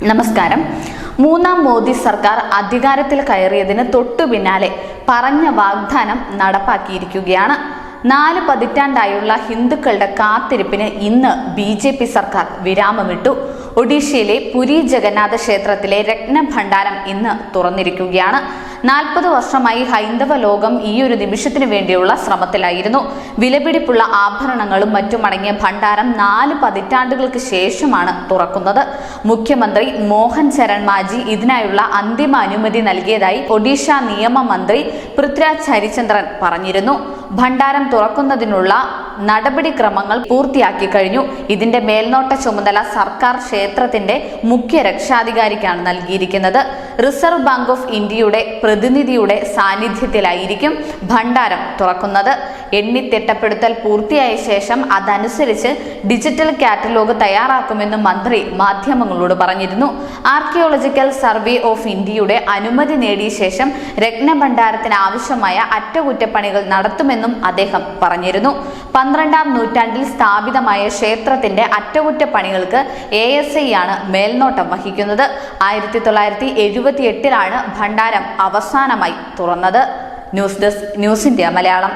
നമസ്കാരം. മൂന്നാം മോദി സർക്കാർ അധികാരത്തിൽ കയറിയതിന് തൊട്ടു പിന്നാലെ പറഞ്ഞ വാഗ്ദാനം നടപ്പാക്കിയിരിക്കുകയാണ്. 4 പതിറ്റാണ്ടായുള്ള ഹിന്ദുക്കളുടെ കാത്തിരിപ്പിന് ഇന്ന് BJP സർക്കാർ വിരാമമിട്ടു. ഒഡീഷയിലെ പുരി ജഗന്നാഥ ക്ഷേത്രത്തിലെ രത്നഭണ്ഡാരം ഇന്ന് തുറന്നിരിക്കുകയാണ്. 40 വർഷമായി ഹൈന്ദവ ലോകം ഈയൊരു നിമിഷത്തിനു വേണ്ടിയുള്ള ശ്രമത്തിലായിരുന്നു. വിലപിടിപ്പുള്ള ആഭരണങ്ങളും മറ്റുമടങ്ങിയ ഭണ്ഡാരം 4 പതിറ്റാണ്ടുകൾക്ക് ശേഷമാണ് തുറക്കുന്നത്. മുഖ്യമന്ത്രി മോഹൻ ചരൺ മാജി ഇതിനായുള്ള അന്തിമ അനുമതി നൽകിയതായി ഒഡീഷ നിയമമന്ത്രി പൃഥ്വിരാജ് ഹരിചന്ദ്രൻ പറഞ്ഞിരുന്നു. ഭണ്ഡാരം തുറക്കുന്നതിനുള്ള നടപടിക്രമങ്ങൾ പൂർത്തിയാക്കി കഴിഞ്ഞു. ഇതിന്റെ മേൽനോട്ട ചുമതല സർക്കാർ ക്ഷേത്രത്തിന്റെ മുഖ്യ രക്ഷാധികാരിക്കാണ് നൽകിയിരിക്കുന്നത്. റിസർവ് ബാങ്ക് ഓഫ് ഇന്ത്യയുടെ പ്രതിനിധിയുടെ സാന്നിധ്യത്തിലായിരിക്കും ഭണ്ഡാരം തുറക്കുന്നത്. എണ്ണിത്തിട്ടപ്പെടുത്തൽ പൂർത്തിയായ ശേഷം അതനുസരിച്ച് ഡിജിറ്റൽ കാറ്റലോഗ് തയ്യാറാക്കുമെന്ന് മന്ത്രി മാധ്യമങ്ങളോട് പറഞ്ഞിരുന്നു. ആർക്കിയോളജിക്കൽ സർവേ ഓഫ് ഇന്ത്യയുടെ അനുമതി നേടിയ ശേഷം രത്നഭണ്ഡാരത്തിന് ആവശ്യമായ അറ്റകുറ്റപ്പണികൾ നടത്തുമെന്നും അദ്ദേഹം പറഞ്ഞിരുന്നു. 12ാം നൂറ്റാണ്ടിൽ സ്ഥാപിതമായ ക്ഷേത്രത്തിന്റെ അറ്റകുറ്റപ്പണികൾക്ക് ASI ആണ് മേൽനോട്ടം വഹിക്കുന്നത്. 1978 ഭണ്ഡാരം അവസാനമായി തുറന്നത്. News desk, news India Malayalam.